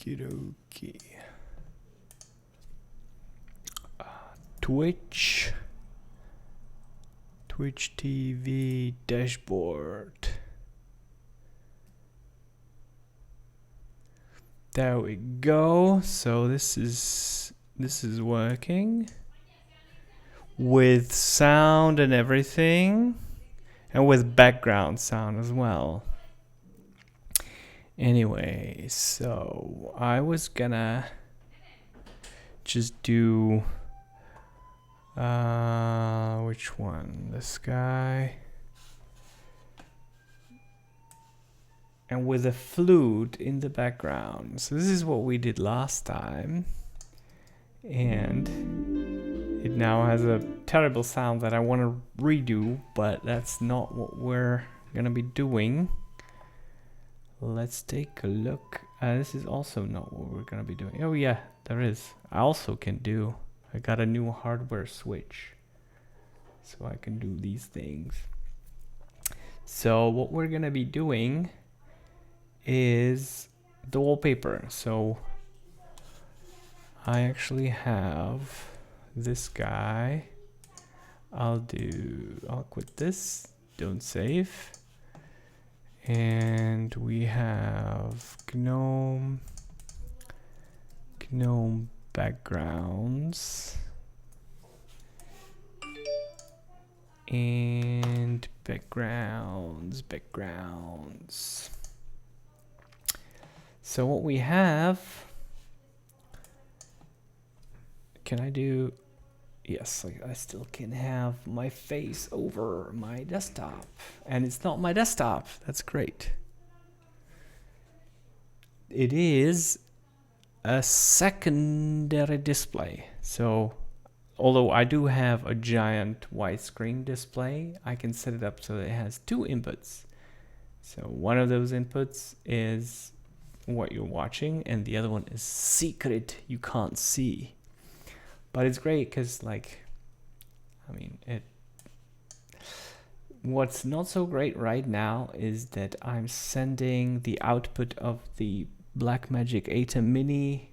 Okie dokie. Twitch TV dashboard. There we go. So this is working with sound and everything, and with background sound as well. Anyway, so I was gonna just do which one? This guy. And with a flute in the background. So this is what we did last time. And it now has a terrible sound that I want to redo, but that's not what we're gonna be doing. Let's take a look. This is also not what we're gonna be doing. Oh yeah, there is. I also can do. I got a new hardware switch, so I can do these things. So what we're gonna be doing is the wallpaper. So I actually have this guy. I'll quit this, don't save. And we have GNOME backgrounds and backgrounds. So what we have, can I do, yes, I still can have my face over my desktop, and it's not my desktop. That's great. It is a secondary display. So although I do have a giant widescreen display, I can set it up so that it has two inputs. So one of those inputs is what you're watching, and the other one is secret, you can't see. But it's great because, like, I mean, what's not so great right now is that I'm sending the output of the Blackmagic Atom Mini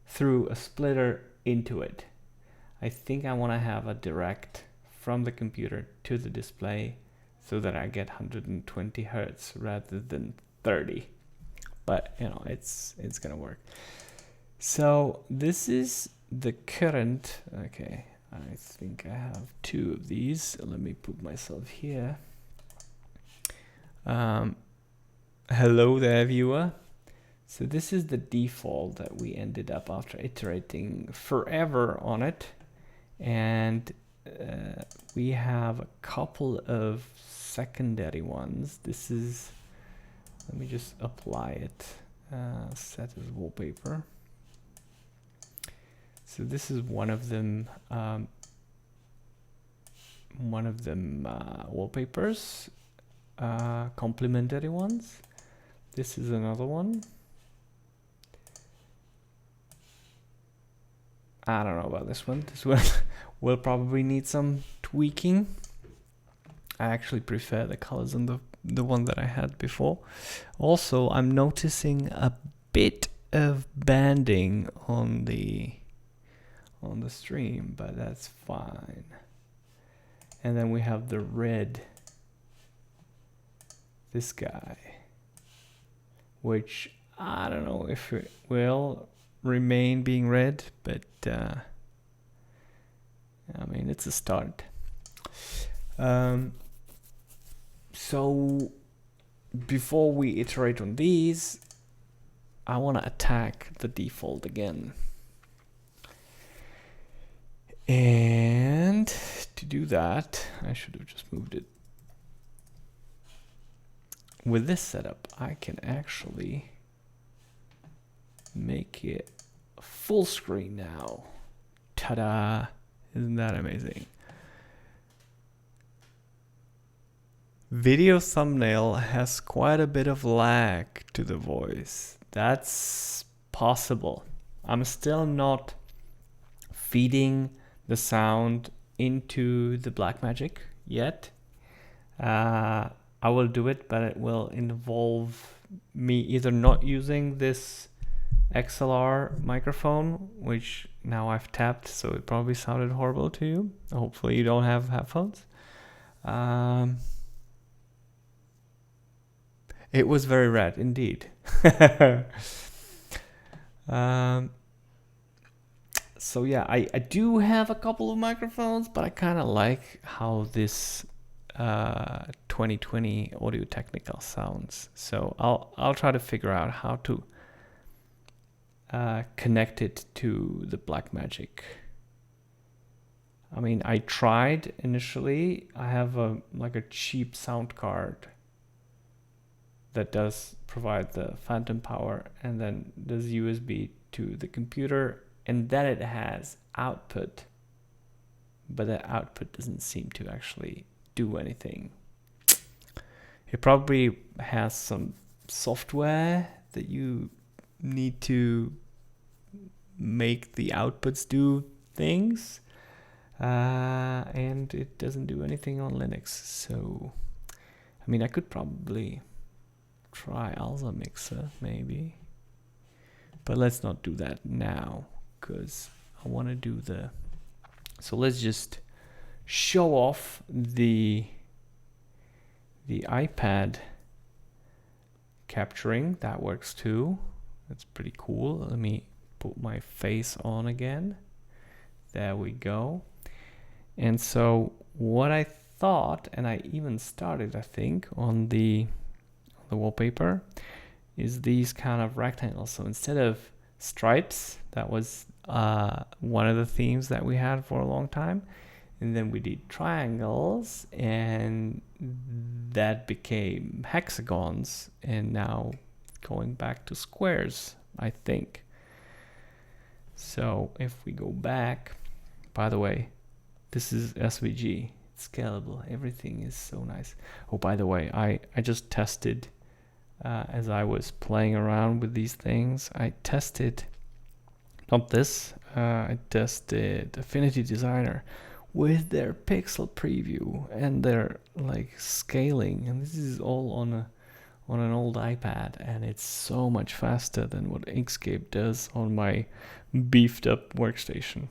through a splitter into it. I think I want to have a direct from the computer to the display so that I get 120 Hertz rather than 30. But you know, it's gonna work. So this is the current. Okay, I think I have two of these. Let me put myself here. Hello there, viewer. So this is the default that we ended up after iterating forever on it, and we have a couple of secondary ones. This is, let me just apply it, set as wallpaper. So this is one of them wallpapers, complementary ones. This is another one. I don't know about this one. This one will probably need some tweaking. I actually prefer the colors on the one that I had before. Also, I'm noticing a bit of banding on the stream, but that's fine. And then we have the red, this guy, which I don't know if it will remain being red, but I mean, it's a start. So before we iterate on these, I want to attack the default again. And to do that, I should have just moved it. With this setup, I can actually make it full screen now. Ta-da! Isn't that amazing? Video thumbnail has quite a bit of lag to the voice. That's possible. I'm still not feeding the sound into the Blackmagic yet. I will do it, but it will involve me either not using this XLR microphone, which now I've tapped, so it probably sounded horrible to you. Hopefully you don't have headphones. It was very red indeed. So yeah, I do have a couple of microphones, but I kind of like how this 2020 Audio-Technica sounds. So I'll try to figure out how to connect it to the Blackmagic. I mean, I tried initially. I have like a cheap sound card that does provide the phantom power, and then does USB to the computer, and then it has output, but the output doesn't seem to actually do anything. It probably has some software that you need to make the outputs do things, and it doesn't do anything on Linux. So I mean, I could probably try Alza Mixer maybe, but let's not do that now because I want to do the, so let's just show off the iPad capturing. That works too. That's pretty cool. Let me put my face on again. There we go. And so what I thought, and I even started, I think, on the wallpaper, is these kind of rectangles. So instead of stripes, that was one of the themes that we had for a long time, and then we did triangles, and that became hexagons, and now going back to squares, I think. So if we go back, by the way, this is SVG, it's scalable, everything is so nice. Oh, by the way, I just tested, as I was playing around with these things, I tested, not this, I tested Affinity Designer with their pixel preview and their like scaling, and this is all on an old iPad, and it's so much faster than what Inkscape does on my beefed up workstation.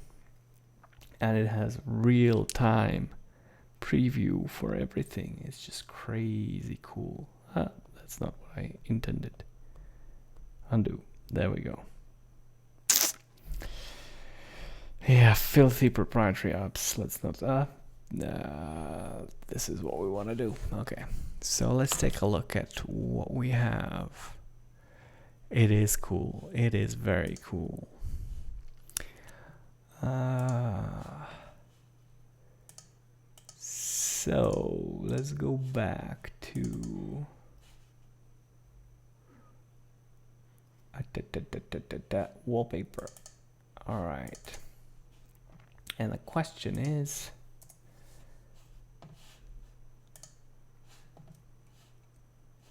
And it has real-time preview for everything. It's just crazy cool. That's not what I intended. Undo. There we go. Yeah, filthy proprietary apps. Let's not. This is what we want to do. Okay, so let's take a look at what we have. It is cool. It is very cool. So let's go back to wallpaper. All right. And the question is,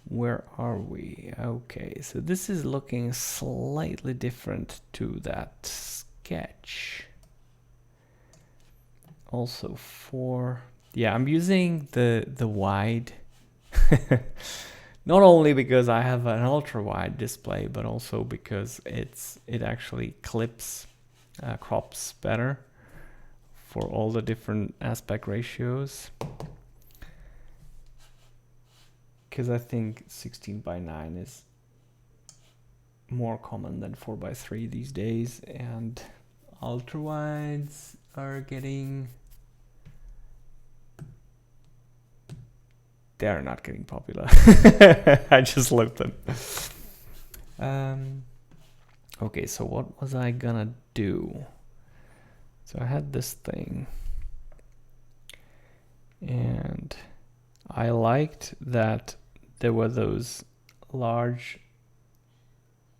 where are we? Okay, so this is looking slightly different to that sketch. Also for, yeah, I'm using the wide, not only because I have an ultra wide display, but also because it actually clips, crops better for all the different aspect ratios. Because I think 16:9 is more common than 4:3 these days, and ultra wides are getting, they're not getting popular. I just looked them. Okay, so what was I gonna do? So I had this thing, and I liked that there were those large,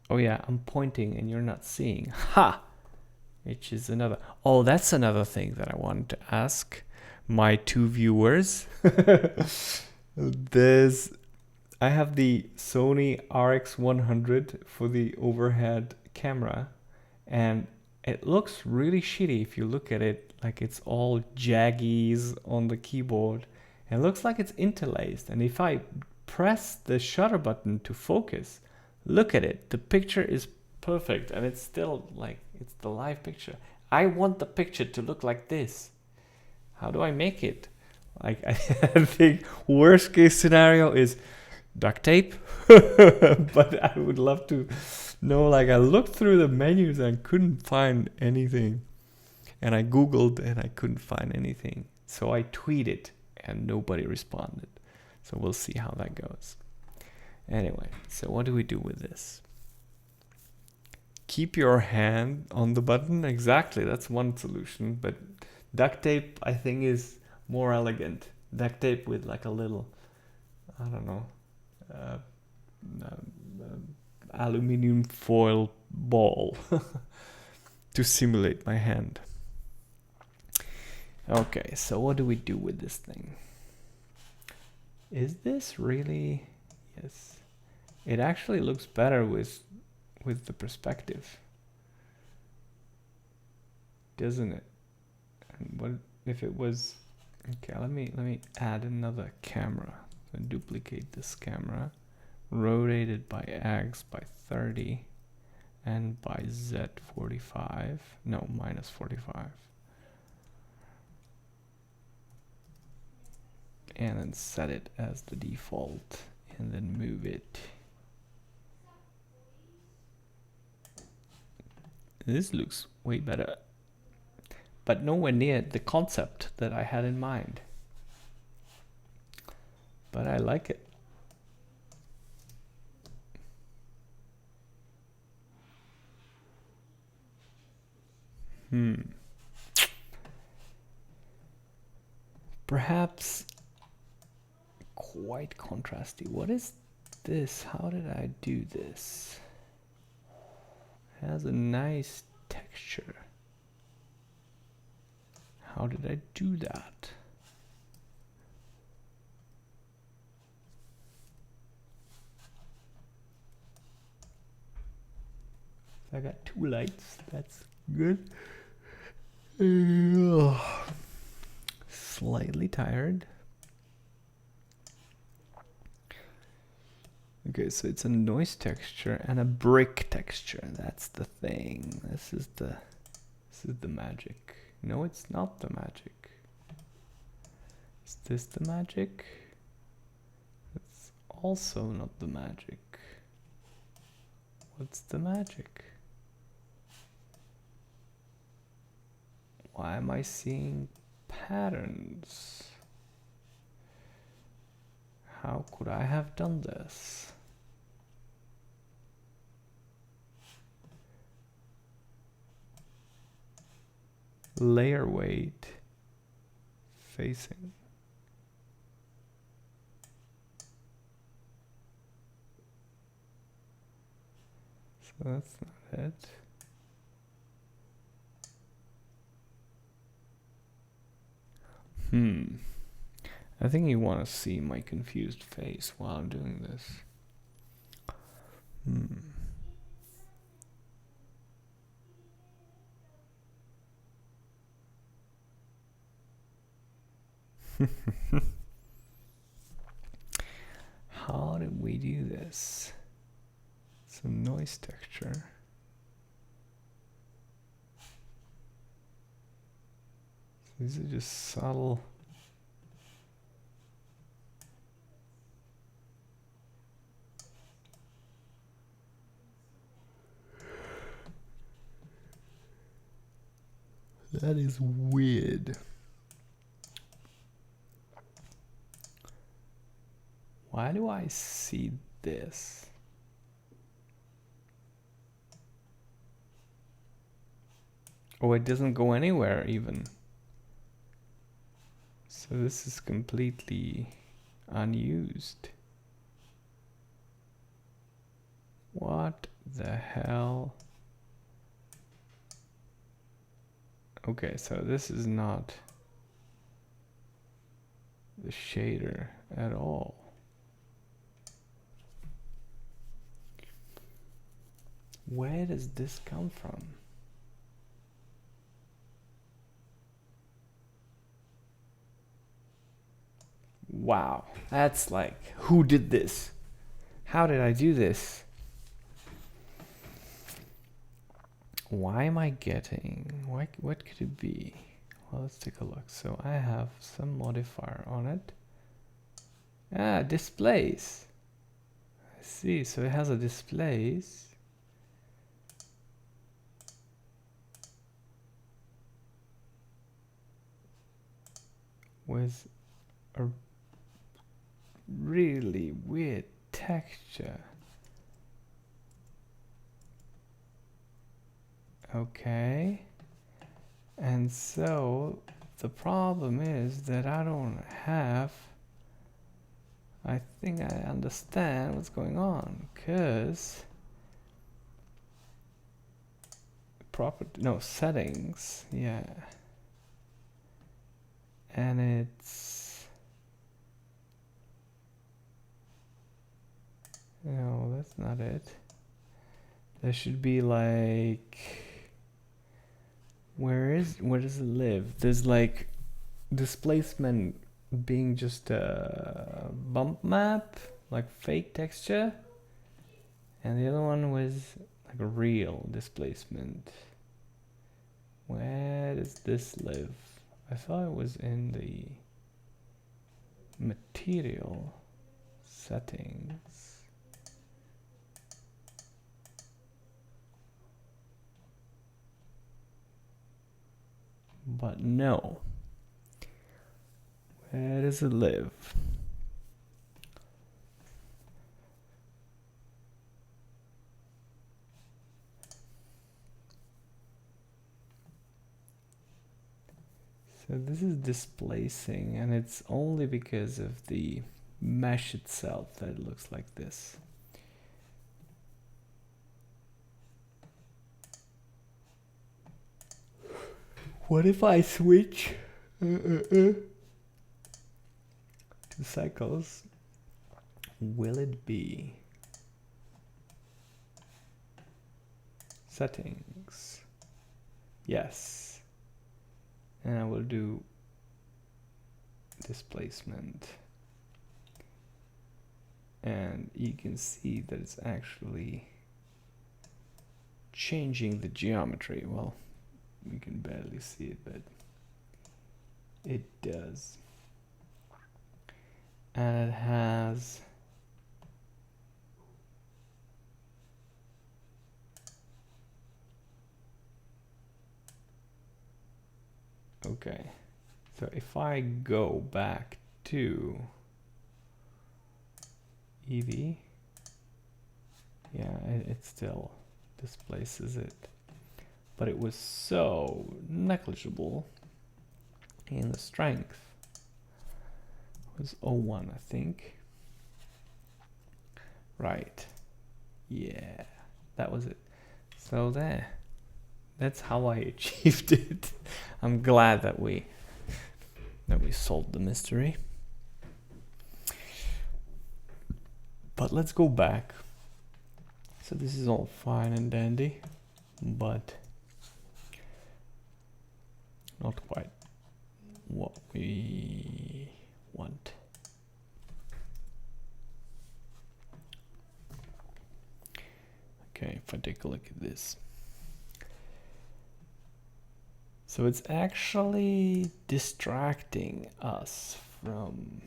oh yeah, I'm pointing and you're not seeing. Ha! Which is another, oh, that's another thing that I wanted to ask my two viewers. I have the Sony RX100 for the overhead camera, and it looks really shitty if you look at it, like it's all jaggies on the keyboard. It looks like it's interlaced, and if I press the shutter button to focus, look at it, the picture is perfect, and it's still like, it's the live picture. I want the picture to look like this. How do I make it? Like, I think worst case scenario is duct tape. But I would love to know, like, I looked through the menus and couldn't find anything. And I Googled and I couldn't find anything. So I tweeted and nobody responded. So we'll see how that goes. Anyway, so what do we do with this? Keep your hand on the button. Exactly, that's one solution. But duct tape, I think, is more elegant. Duct tape with like a little, I don't know, aluminium foil ball to simulate my hand. Okay, so what do we do with this thing? Is this really... Yes. It actually looks better with the perspective. Doesn't it? And what if it was... Okay, let me add another camera. So duplicate this camera. Rotate it by X by 30 and by Z 45. No, minus 45. And then set it as the default and then move it. This looks way better, but nowhere near the concept that I had in mind. But I like it. Perhaps quite contrasty. What is this? How did I do this? It has a nice texture. How did I do that? I got two lights. That's good. Slightly tired. Okay, so it's a noise texture and a brick texture. That's the thing. This is the magic. No, it's not the magic. Is this the magic? It's also not the magic. What's the magic? Why am I seeing patterns? How could I have done this? Layer weight facing. So that's not it. I think you want to see my confused face while I'm doing this. How did we do this? Some noise texture. These are just subtle. That is weird. Why do I see this? Oh, it doesn't go anywhere even. So this is completely unused. What the hell? Okay, so this is not the shader at all. Where does this come from? Wow, that's like, who did this? How did I do this? why am I getting, what could it be? Well, let's take a look. So I have some modifier on it. Ah, displays. I see, so it has a displays. With a really weird texture. Okay. And so the problem is that I don't have, I think I understand what's going on, because settings, yeah. And it's, no, that's not it. There should be like, where does it live? There's like displacement being just a bump map, like fake texture, and the other one was like a real displacement. Where does this live? I thought it was in the material settings. But no. Where does it live? So this is displacing, and it's only because of the mesh itself that it looks like this. What if I switch to cycles? Will it be settings? Yes. And I will do displacement. And you can see that it's actually changing the geometry. Well, you can barely see it, but it does. And it has okay, so if I go back to Eevee, yeah, it still displaces it, but it was so negligible in the strength. It was 0.1, I think. Right, yeah, that was it. So there. That's how I achieved it. I'm glad that we solved the mystery. But let's go back. So this is all fine and dandy, but not quite what we want. Okay, if I take a look at this. So it's actually distracting us from,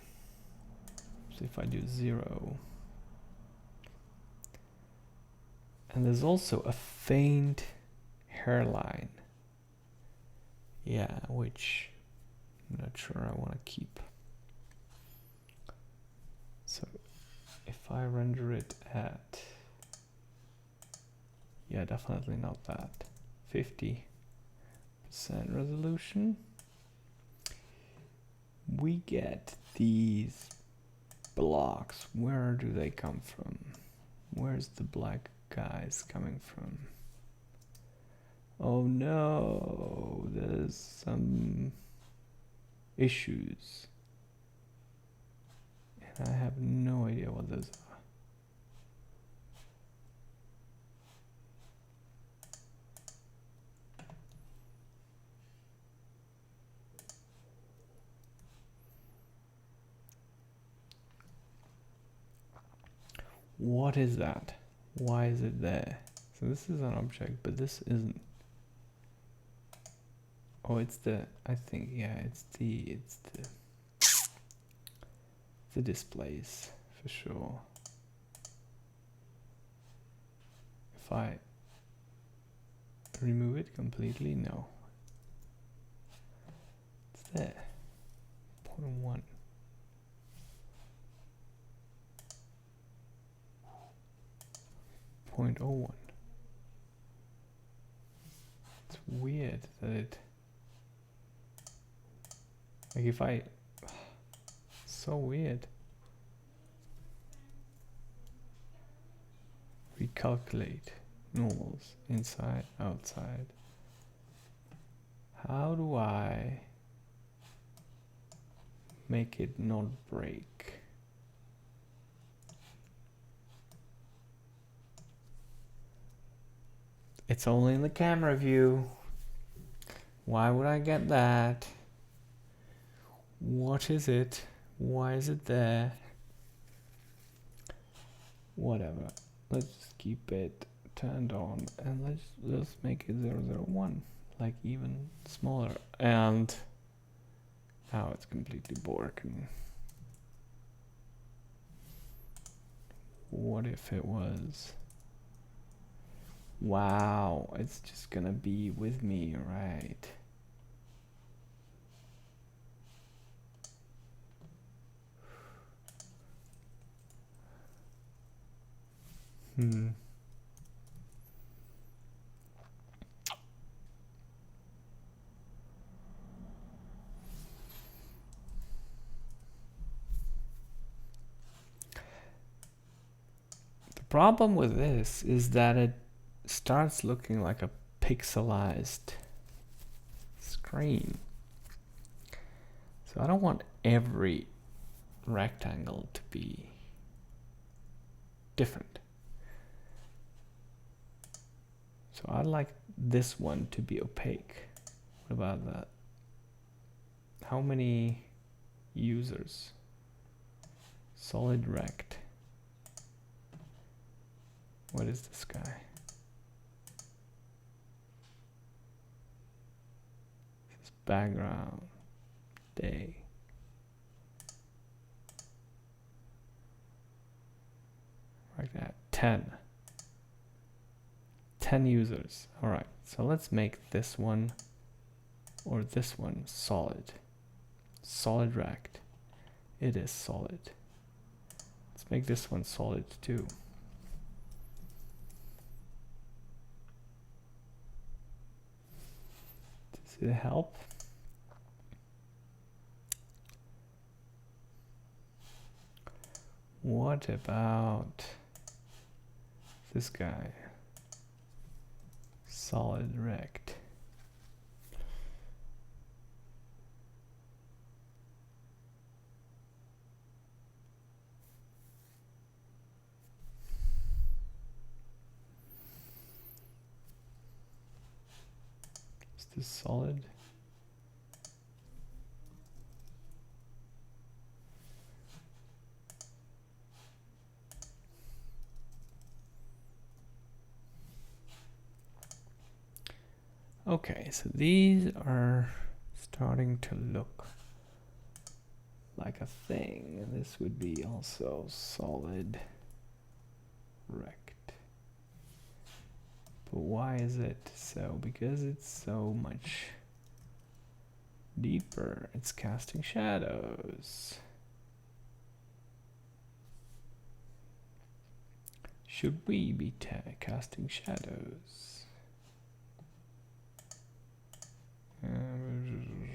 so if I do 0, and there's also a faint hairline, yeah, which I'm not sure I want to keep. So if I render it at, yeah, definitely not that, 50% resolution, we get these blocks. Where do they come from? Where's the black guys coming from? Oh no, there's some issues, and I have no idea what those are. What is that? Why is it there? So this is an object, but this isn't. Oh, it's the, I think, yeah, it's the displays for sure. If I remove it completely, no. It's there. 0.1. 0.01. It's weird that it, like if I, so weird. Recalculate normals, inside, outside. How do I make it not break? It's only in the camera view. Why would I get that? What is it? Why is it there? Whatever. Let's just keep it turned on and let's make it 001, like even smaller. And now it's completely broken. What if it was? Wow, it's just gonna be with me, right? The problem with this is that it starts looking like a pixelized screen. So I don't want every rectangle to be different. So I'd like this one to be opaque. What about that? How many users? Solid rect. What is this guy? This is background. Day. Like that. 10 users. All right, so let's make this one or this one solid. Solid rect. It is solid. Let's make this one solid too. Does it help? What about this guy? Solid rect. Is this solid? Okay, so these are starting to look like a thing. This would be also solid rect. But why is it so? Because it's so much deeper. It's casting shadows. Should we be casting shadows?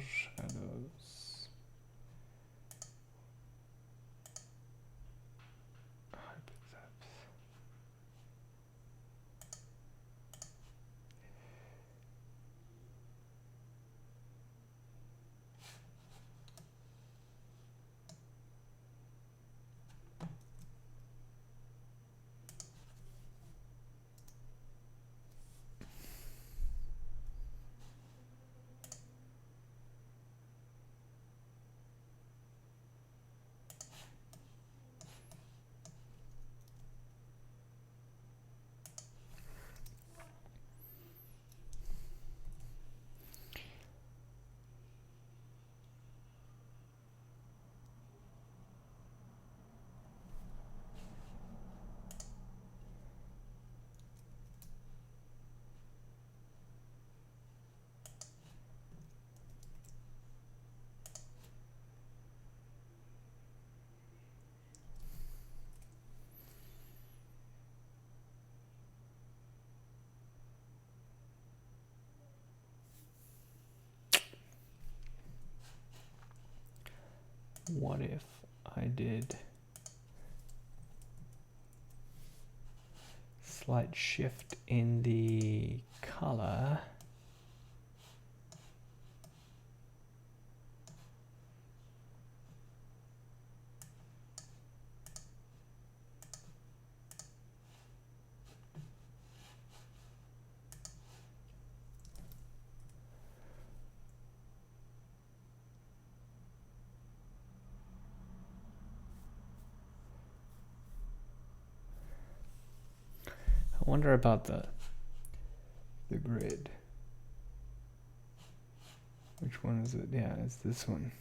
Shadows. What if I did slight shift in the color? I wonder about the grid. Which one is it? Yeah, it's this one.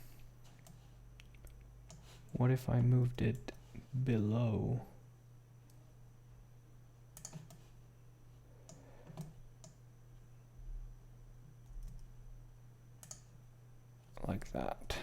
What if I moved it below? Like that.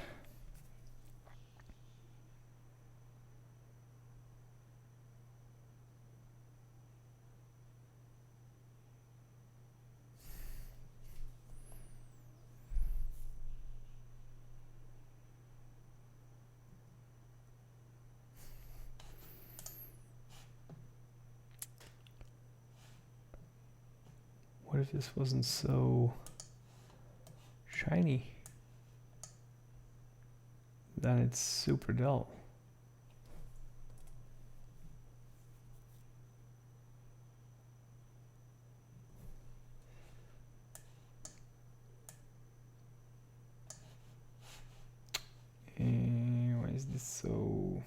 What if this wasn't so shiny? Then it's super dull. Why is this so...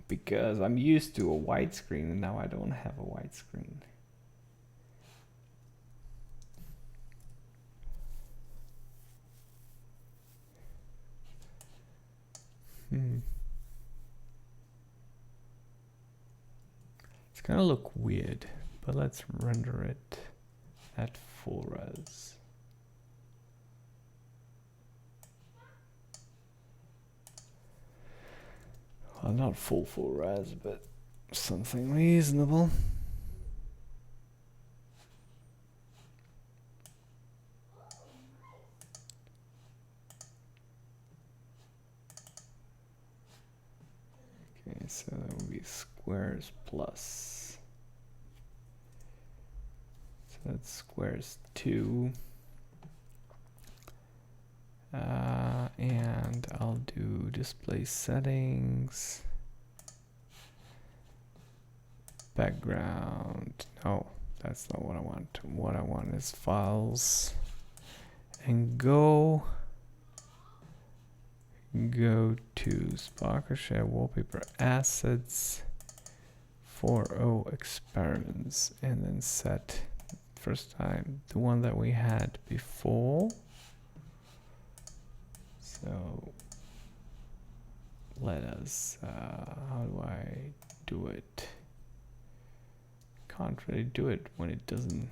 Because I'm used to a white screen and now I don't have a white screen. It's gonna look weird, but let's render it at full res. Well, not full res, but something reasonable. Okay, so that would be squares plus. So that's squares 2. And I'll do display settings. Background. No, that's not what I want. What I want is files. And go to Sparker Share Wallpaper Assets 4.0 Experiments, and then set first time the one that we had before. So let us, how do I do it? Can't really do it when it doesn't.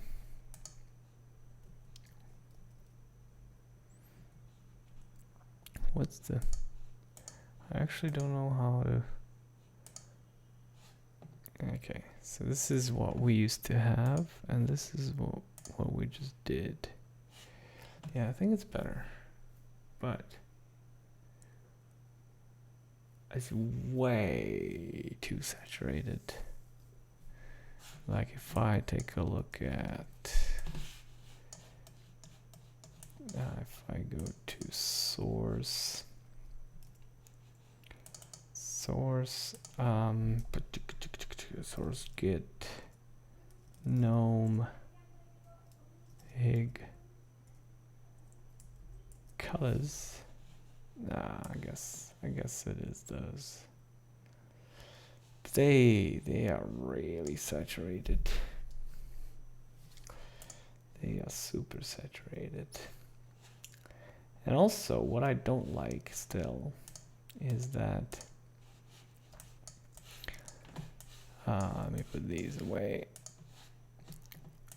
What's the, I actually don't know how to. Okay, so this is what we used to have, and this is what we just did. Yeah, I think it's better, but it's way too saturated. Like if I take a look at, if I go to source, source git GNOME hig colors. I guess it is those. They are really saturated. They are super saturated. And also, what I don't like still is that. Let me put these away.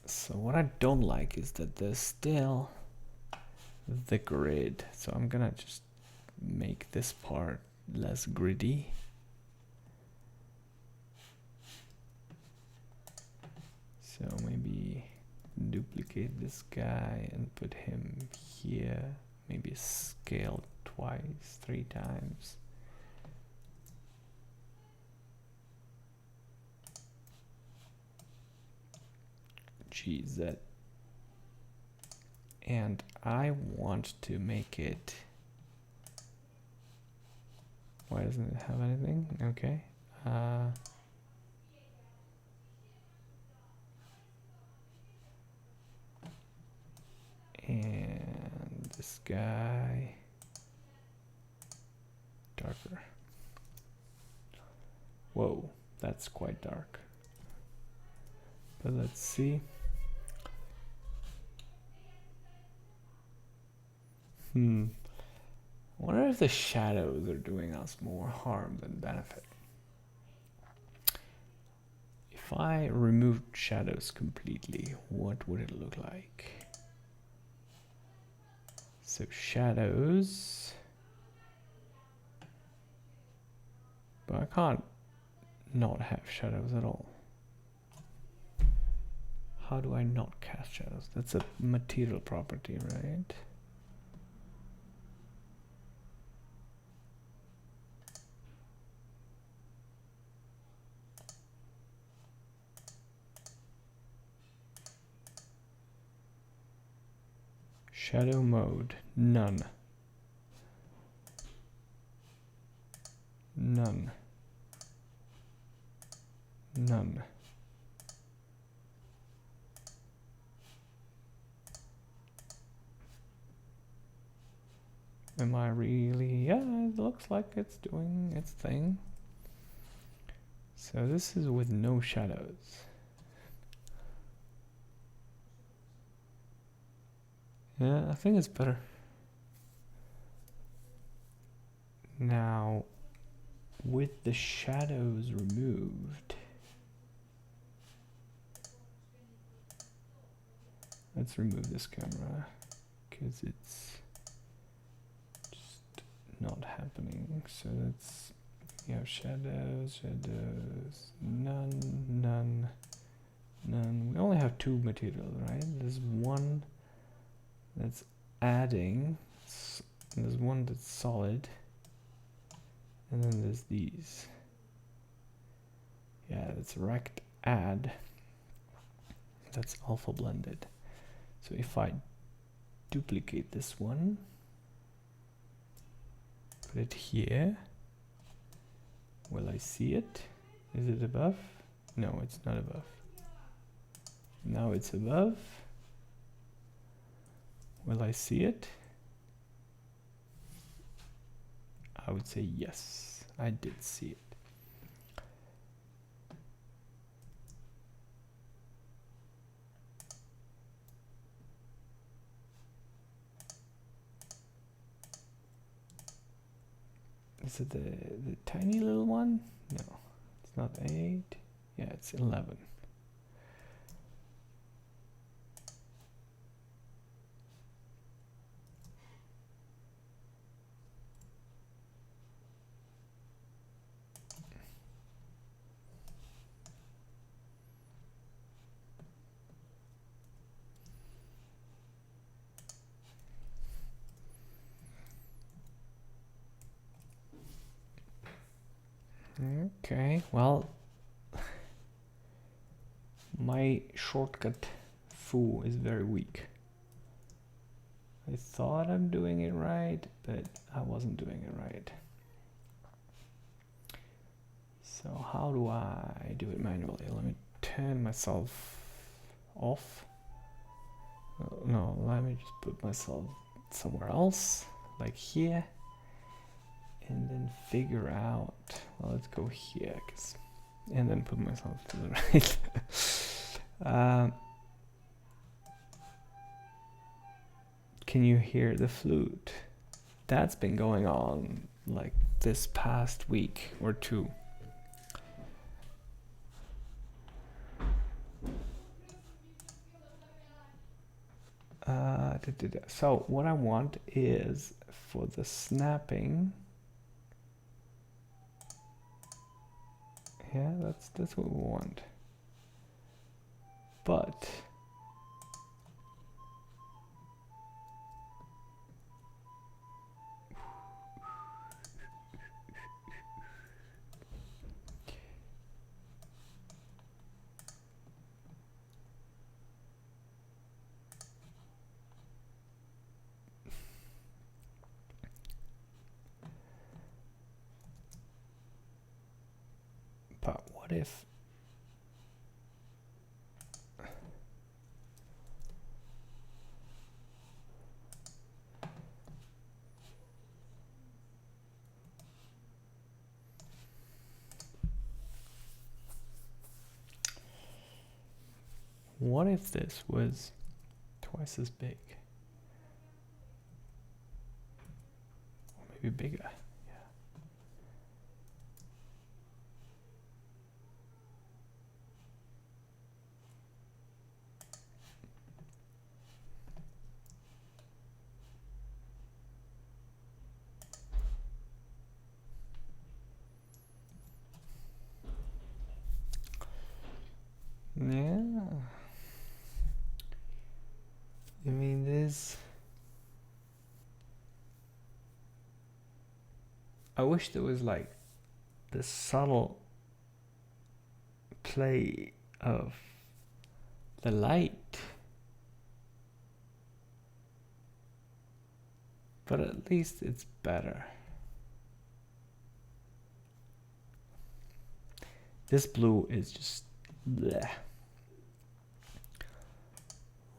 So what I don't like is that there's still the grid. So I'm gonna just make this part less gritty. So maybe duplicate this guy and put him scaled twice, 3 times. GZ. And I want to make it. Why doesn't it have anything? Okay. And this guy darker. Whoa, that's quite dark. But let's see. I wonder if the shadows are doing us more harm than benefit. If I removed shadows completely, what would it look like? So shadows. But I can't not have shadows at all. How do I not cast shadows? That's a material property, right? Shadow mode, none. None. None. Am I really? Yeah, it looks like it's doing its thing. So this is with no shadows. Yeah, I think it's better. Now, with the shadows removed, let's remove this camera because it's just not happening. So let's, we have shadows, none, none, none. We only have 2 materials, right? There's one that's adding, there's one that's solid, and then there's these. Yeah, that's rect add. That's alpha blended. So if I duplicate this one, put it here, will I see it? Is it above? No, it's not above. Now it's above. Will I see it? I would say yes, I did see it. Is it the tiny little one? No, it's not 8. Yeah, it's 11. Okay, well, my shortcut foo is very weak. I thought I'm doing it right, but I wasn't doing it right. So how do I do it manually? Let me turn myself off. No, let me just put myself somewhere else, like here. And then figure out, well, let's go here, and then put myself to the right. Can you hear the flute? That's been going on like this past week or 2. So what I want is for the snapping. Yeah, that's what we want. But if... What if this was twice as big? Or maybe bigger. Yeah. I mean, this... I wish there was like the subtle play of the light. But at least it's better. This blue is just bleh.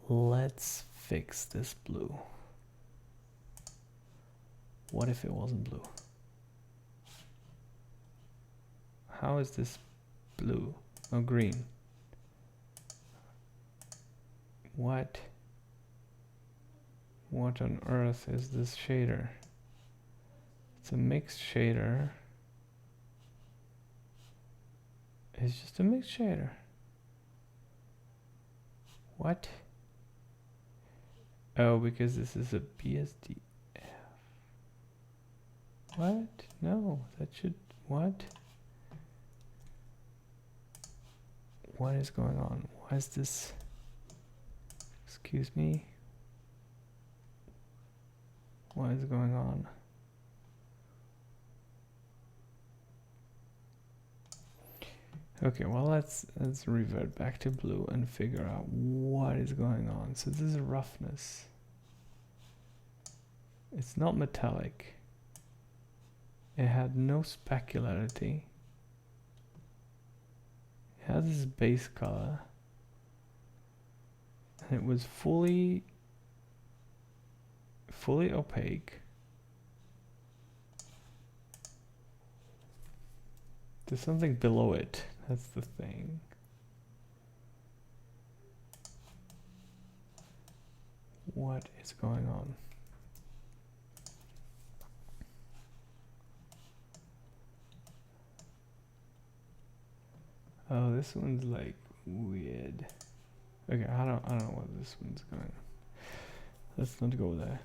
Let's fix this blue. What if it wasn't blue? How is this blue? Oh, green. What on earth is this shader? It's a mixed shader. It's just a mixed shader. What? Oh, because this is a BSDF. What? No, that should... What? What is going on? Why is this... Excuse me? What is going on? Okay, well let's revert back to blue and figure out what is going on. So this is roughness. It's not metallic. It had no specularity. It has this base color. And it was fully opaque. There's something below it. That's the thing. What is going on? Oh, this one's like weird. Okay, I don't know what this one's going. Let's not go there.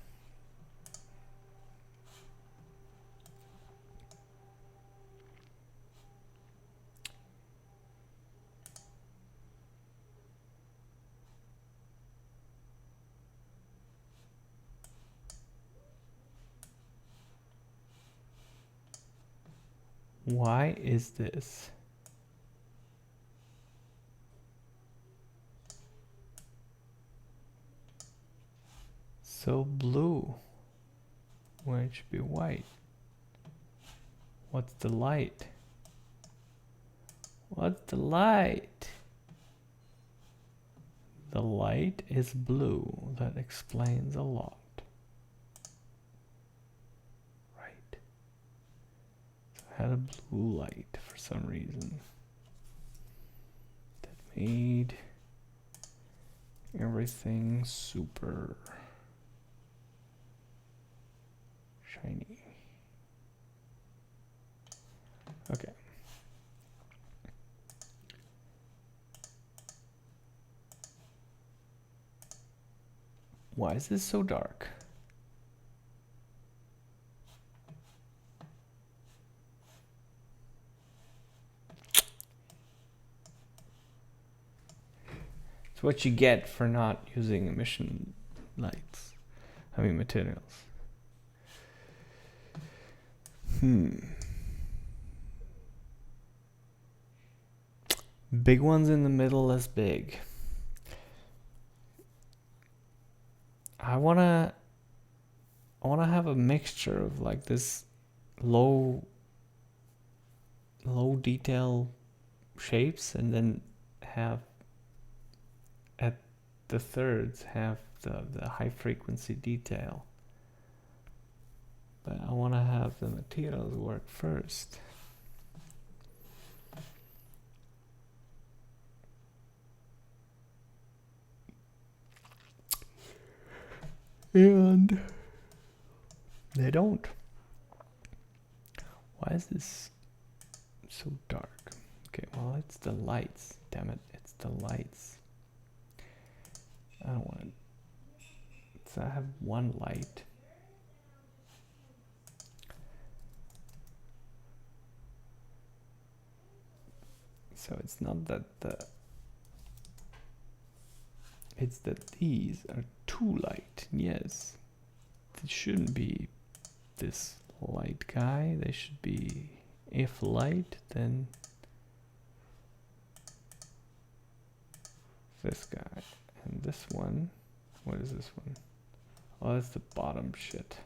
Why is this? So blue when it should be white. What's the light? What's the light? The light is blue. That explains a lot. Right. So I had a blue light for some reason. That made everything super shiny. Okay. Why is this so dark? It's what you get for not using emission lights. I mean materials. Big ones in the middle, less big. I wanna have a mixture of like this low detail shapes and then have at the thirds have the high frequency detail. But I want to have the materials work first. And they don't. Why is this so dark? Okay, well, it's the lights. Damn it, it's the lights. I don't want it. So I have one light. So it's not that it's that these are too light. Yes, it shouldn't be this light guy. They should be, if light, then this guy. And this one, what is this one? Oh, that's the bottom shit.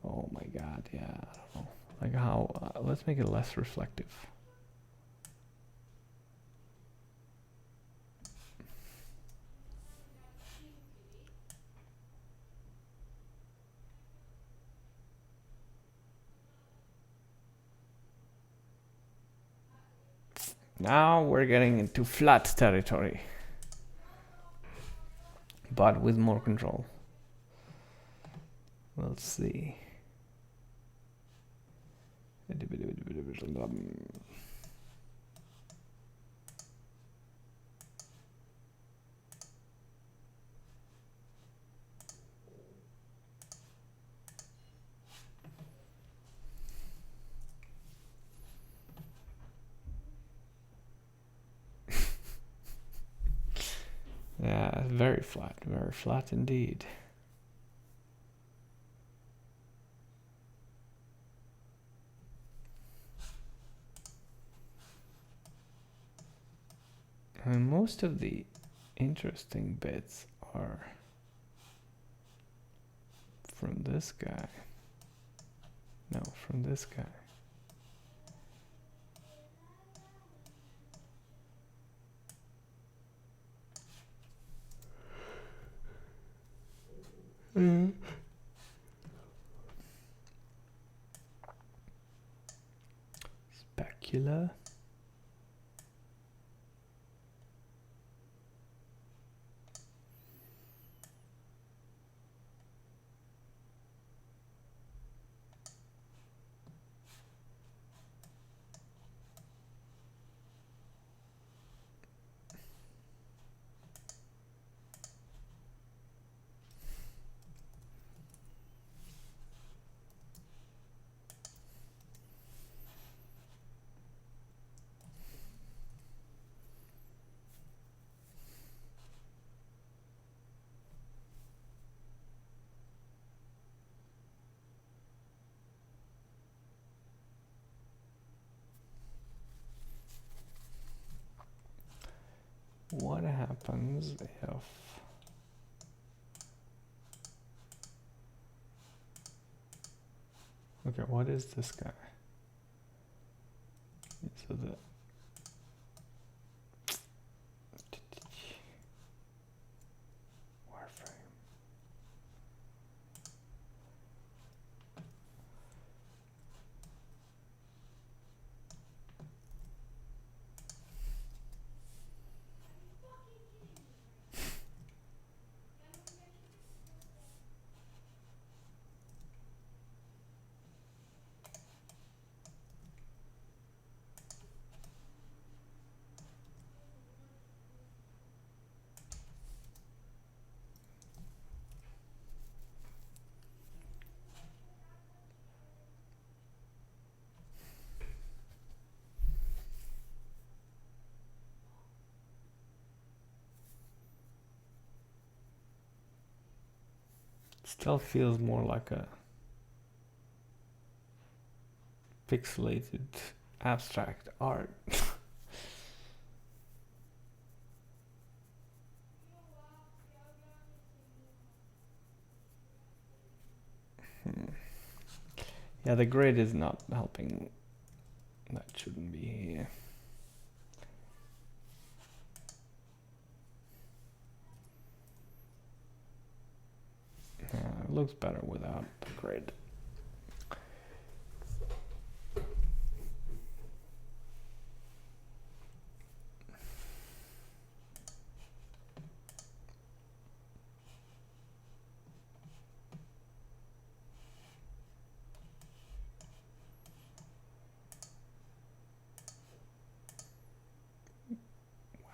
Oh my god, yeah, I don't know. Like how, let's make it less reflective. Now we're getting into flat territory, but with more control. We'll see. Yeah, very flat indeed. And most of the interesting bits are from this guy. No, from this guy. Specula. What happens if okay, what is this guy? So the wireframe. Still feels more like a pixelated abstract art. Yeah, the grid is not helping. That shouldn't be here. looks better without the grid.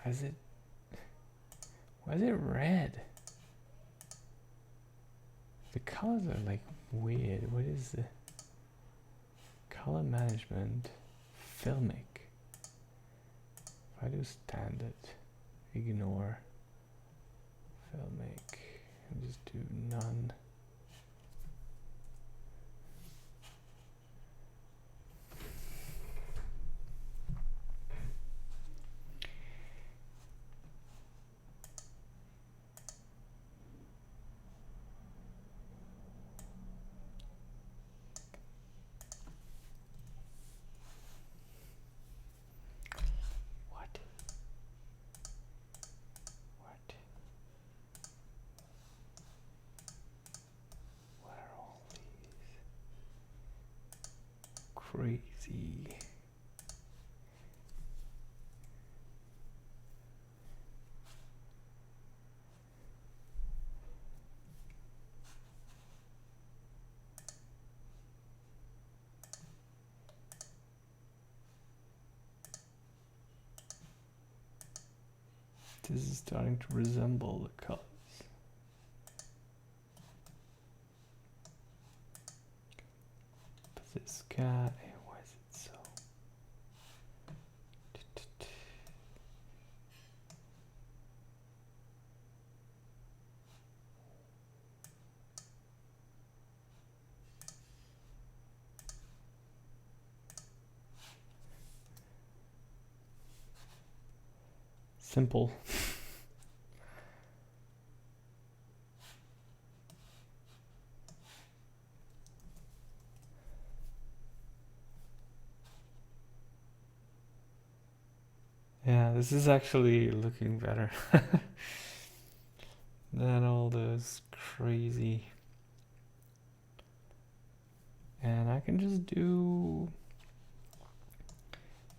Why is it red? The colors are like weird. What is the color management? Filmic. If I do standard, ignore filmic, and just do none. Crazy. This is starting to resemble the colors. But this guy, why is it so? Simple. Yeah, this is actually looking better than all those crazy. And I can just do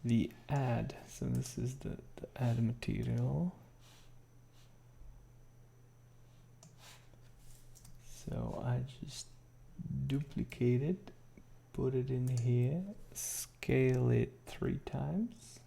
the add. So this is the add material. So I just duplicate it, put it in here, scale it 3 times.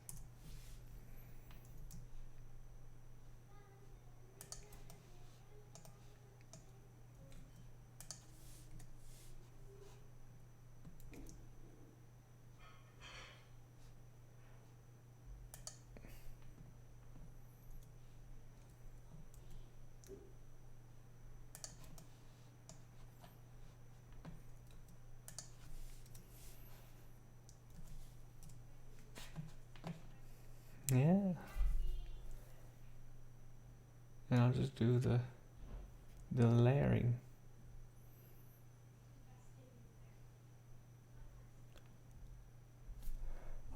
Yeah. And I'll just do the layering.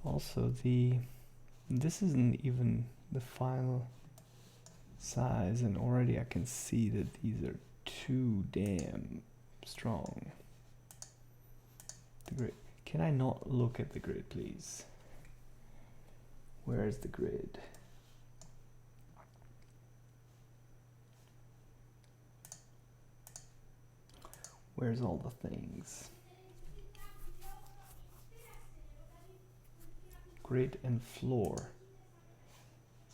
Also this isn't even the final size, and already I can see that these are too damn strong. The grid. Can I not look at the grid, please? Where is the grid? Where's all the things? Grid and floor.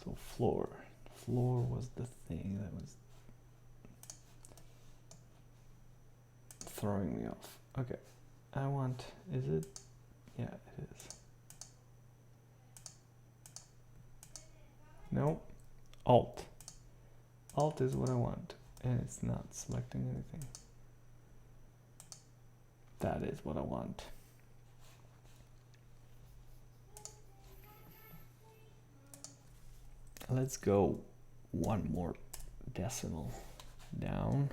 So floor was the thing that was throwing me off. Okay, I want, is it? Yeah, it is. No, Alt. Alt is what I want, and it's not selecting anything. That is what I want. Let's go one more decimal down.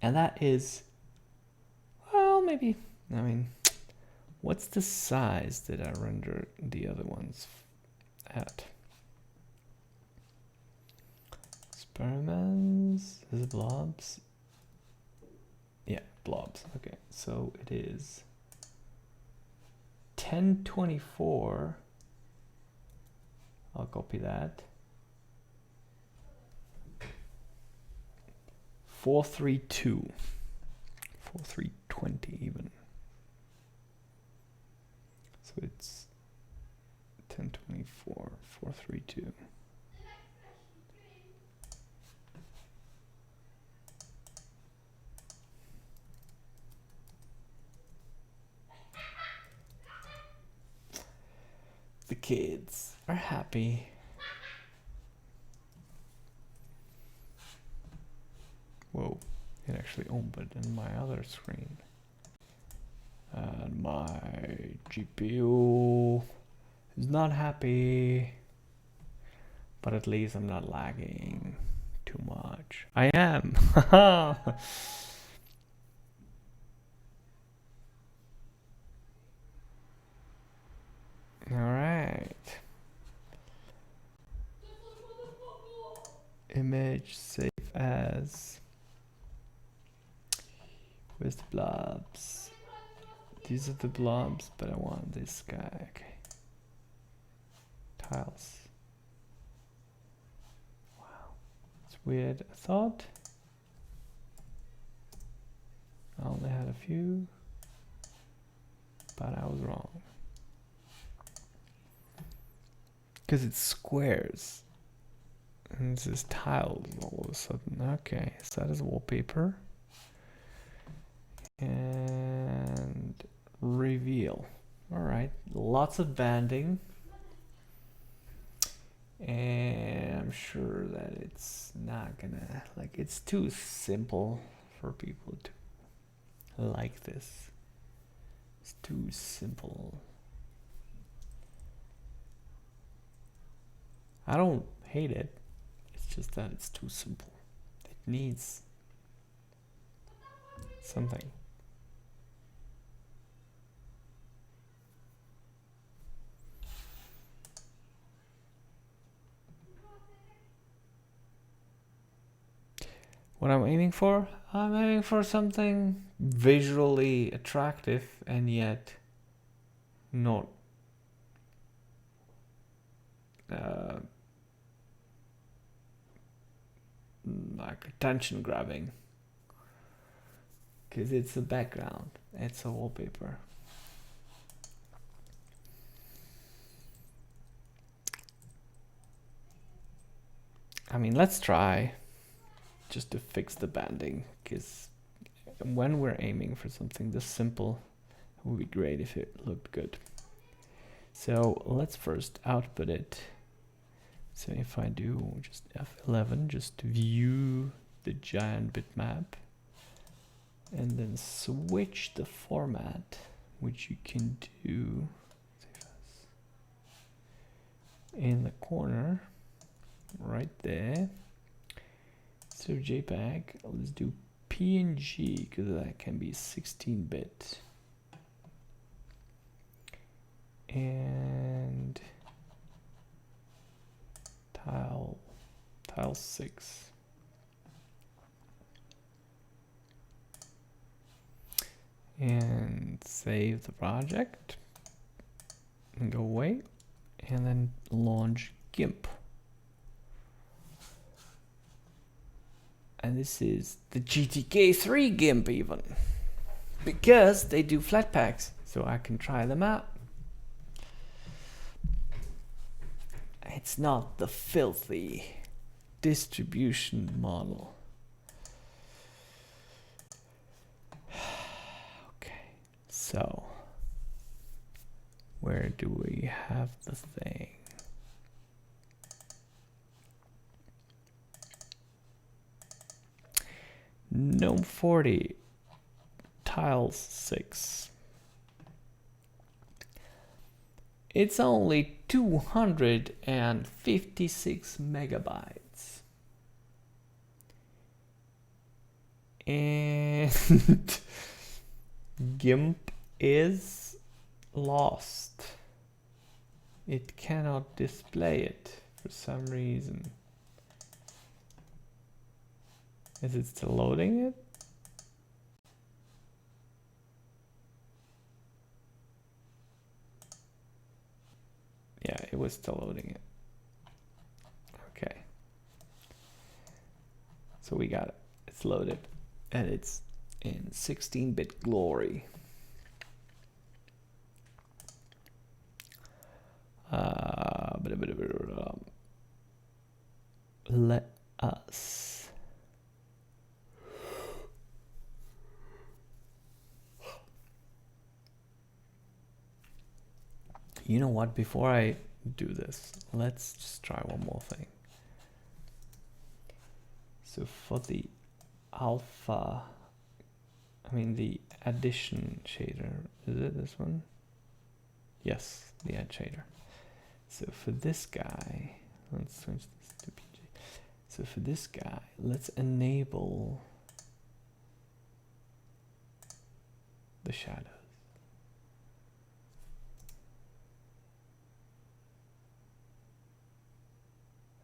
And that is, well, maybe, I mean, what's the size that I render the other ones at? It's Experiments. Is it blobs? Yeah, blobs. Okay, so it is 1024. I'll copy that. 432. 4320 even. So it's 1024, 432. The kids are happy. Whoa, it actually opened in my other screen. And my GPU is not happy. But at least I'm not lagging too much. I am. All right. Image save as. Where's the blobs? These are the blobs, but I want this guy. Okay. Tiles. Wow. It's weird. I thought I only had a few, but I was wrong. Because it's squares. And this is tiles all of a sudden. Okay, so that is wallpaper. And reveal. Alright, lots of banding. And I'm sure that it's not gonna, like, it's too simple for people to like this. It's too simple. I don't hate it. It's just that it's too simple. It needs something. What I'm aiming for? I'm aiming for something visually attractive and yet not like attention grabbing, because it's a background, it's a wallpaper. I mean, let's try just to fix the banding, because when we're aiming for something this simple, it would be great if it looked good. So let's first output it. So if I do just F11, just view the giant bitmap and then switch the format, which you can do in the corner right there. So JPEG, let's do PNG because that can be 16-bit. And tile 6. And save the project and go away and then launch GIMP. And this is the GTK3 GIMP even, because they do Flatpaks, so I can try them out. It's not the filthy distribution model. Okay, so where do we have the thing? GNOME 40 tiles 6. It's only 256 megabytes. And GIMP is lost. It cannot display it for some reason. Is it still loading it? Yeah, it was still loading it. Okay. So we got it. It's loaded and it's in 16-bit glory. Let us you know what, before I do this, let's just try one more thing. So for the alpha, I mean the addition shader, is it this one? Yes, the add shader. So for this guy, let's switch this to PG. So for this guy, let's enable the shadows.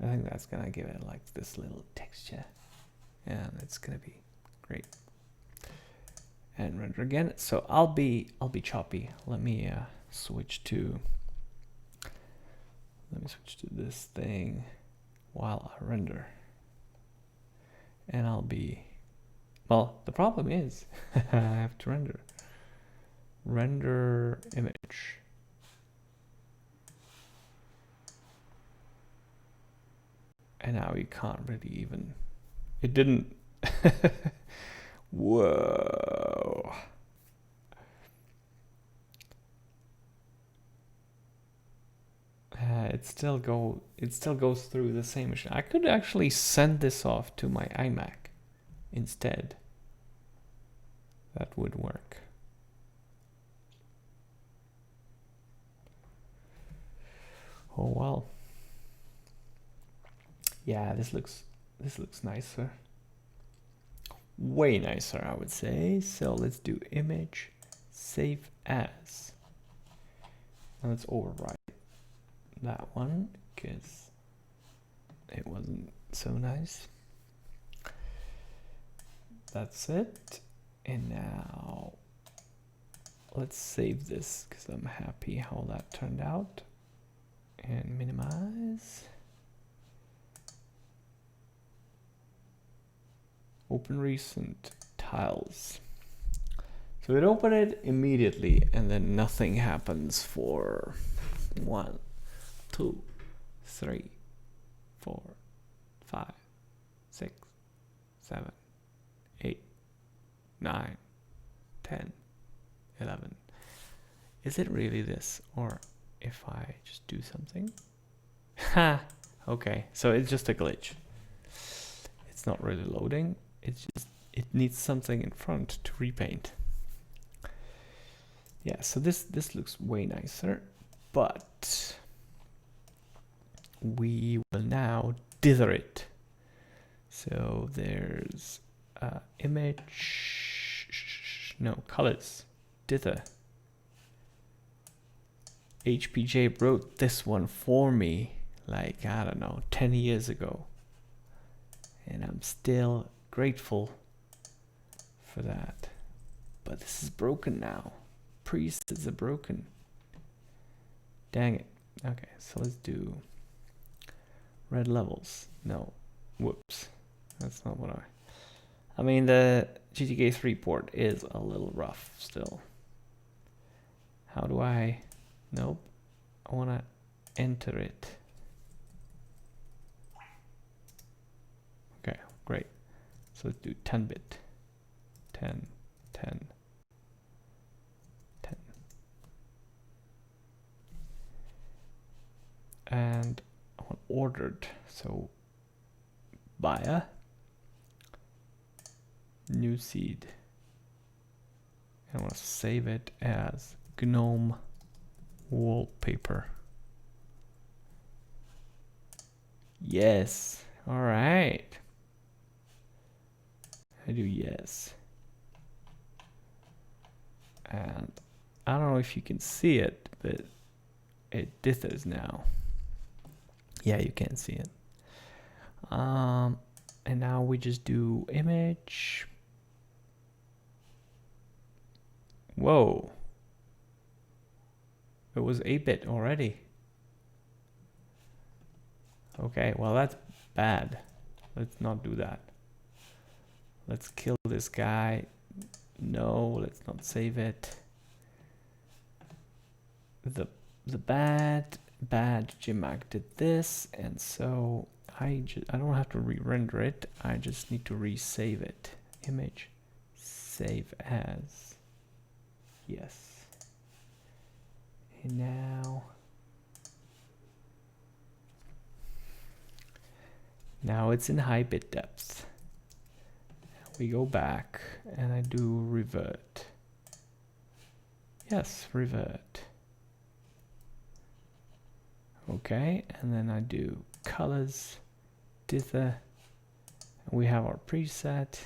I think that's gonna give it like this little texture, and it's gonna be great. And render again. So I'll be choppy. Let me switch to this thing while I render. And I'll be, well, the problem is I have to render image. And now you can't really even, it didn't. Whoa. It still goes through the same machine. I could actually send this off to my iMac instead. That would work. Oh well. Yeah, this looks nicer. Way nicer, I would say. So let's do image save as. And let's overwrite that one because it wasn't so nice. That's it. And now let's save this because I'm happy how that turned out. And minimize. Open recent tiles. So it opened it immediately and then nothing happens for 1, 2, 3, 4, 5, 6, 7, 8, 9, 10, 11. Is it really this? Or if I just do something? Ha! Okay, so it's just a glitch. It's not really loading. It's just, it needs something in front to repaint. Yeah, so this looks way nicer, but we will now dither it. So there's image, no, colors, dither. HPJ wrote this one for me, like, I don't know, 10 years ago. And I'm still grateful for that. But this is broken now. Presets are broken. Dang it. Okay, so let's do red levels. No, whoops. That's not what I mean, the GTK 3 port is a little rough still. How do I? Nope. I want to enter it. Okay, great. So let's do 10-bit. 10, 10, 10. And I want ordered. So buyer, new seed. And I want to save it as GNOME Wallpaper. Yes. All right. I do yes. And I don't know if you can see it, but it dithers now. Yeah, you can see it. And now we just do image. Whoa. It was 8-bit already. Okay, well that's bad. Let's not do that. Let's kill this guy. No, let's not save it. The bad Gmac did this, and so I don't have to re-render it. I just need to resave it. Image, save as. Yes. And now it's in high bit depth. We go back and I do revert. Yes, revert. Okay, and then I do colors, dither. We have our preset.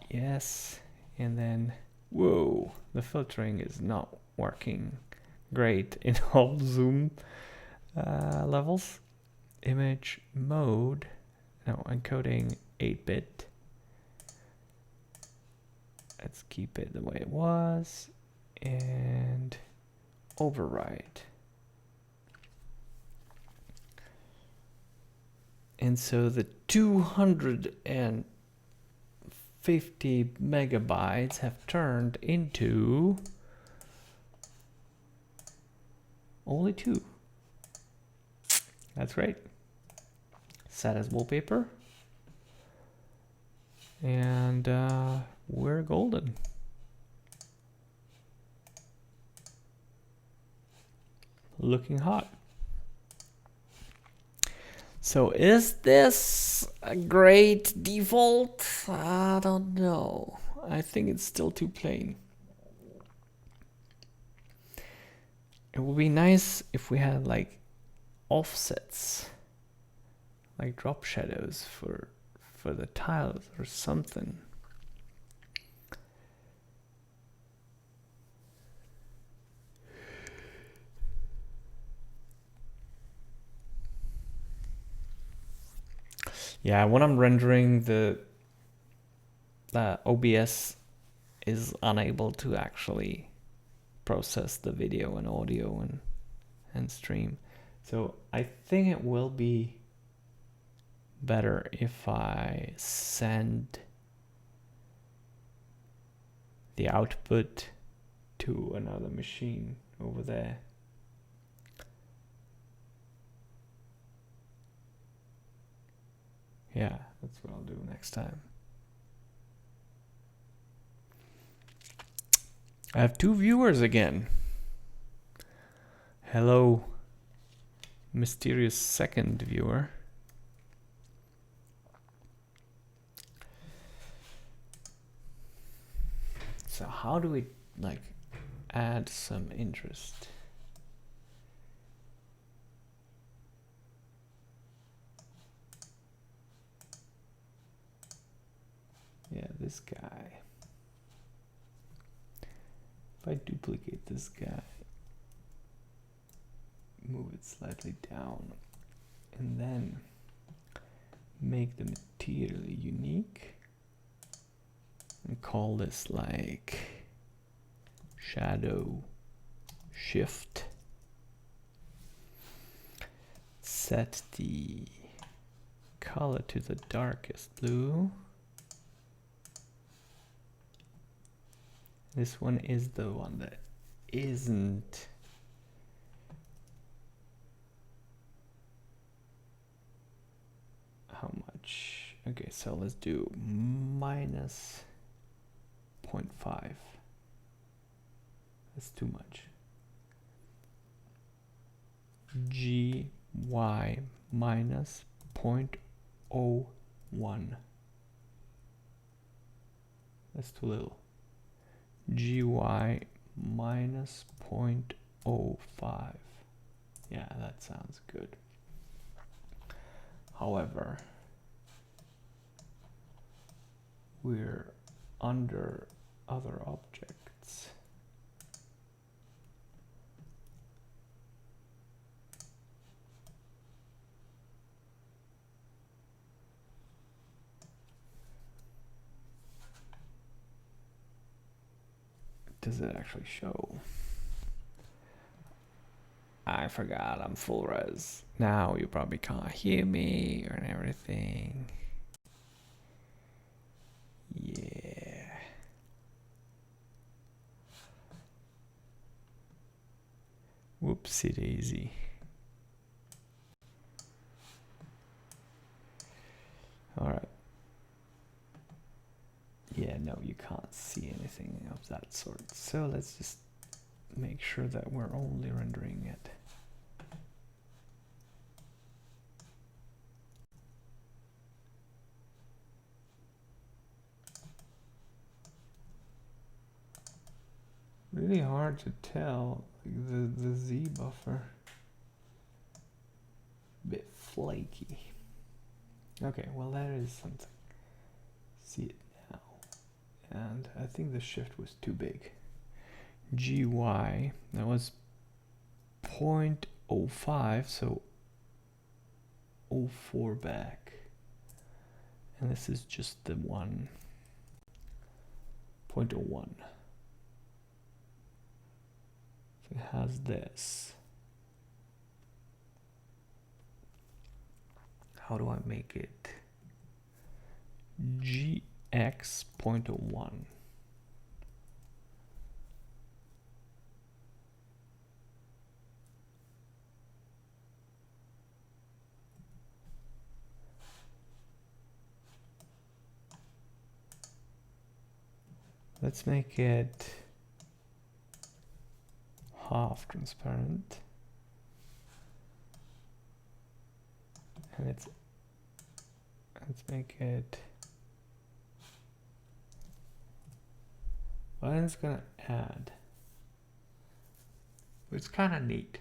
Yes, and then, whoa, the filtering is not working great in all zoom levels. Image mode, no, encoding 8-bit. Let's keep it the way it was and override. And so the 250 megabytes have turned into only 2. That's great. Set as wallpaper. And we're golden. Looking hot. So is this a great default? I don't know. I think it's still too plain. It would be nice if we had like offsets, like drop shadows for the tiles or something. Yeah, when I'm rendering, the OBS is unable to actually process the video and audio and stream. So I think it will be better if I send the output to another machine over there. Yeah, that's what I'll do next time. I have 2 viewers again. Hello, mysterious second viewer. So how do we like add some interest? Yeah, this guy. If I duplicate this guy, move it slightly down, and then make the material unique, and call this like shadow shift. Set the color to the darkest blue. This one is the one that isn't how much. Okay, so let's do minus 0.5. That's too much. GY minus 0.01. That's too little. GY minus 0.05. Yeah, that sounds good. However, we're under other objects. does it actually show? I forgot I'm full res. Now you probably can't hear me and everything. Yeah. Whoopsie daisy. All right. Yeah, no, you can't see anything of that sort. So let's just make sure that we're only rendering it. Really hard to tell, like the Z buffer. Bit flaky. Okay, well that is something. See it now. And I think the shift was too big. GY, that was 0.05, so 04 back. And this is just the 1.01. So it has this. How do I make it? GX 0.01. Let's make it half transparent. And let's make it, well, it's gonna add. It's kind of neat.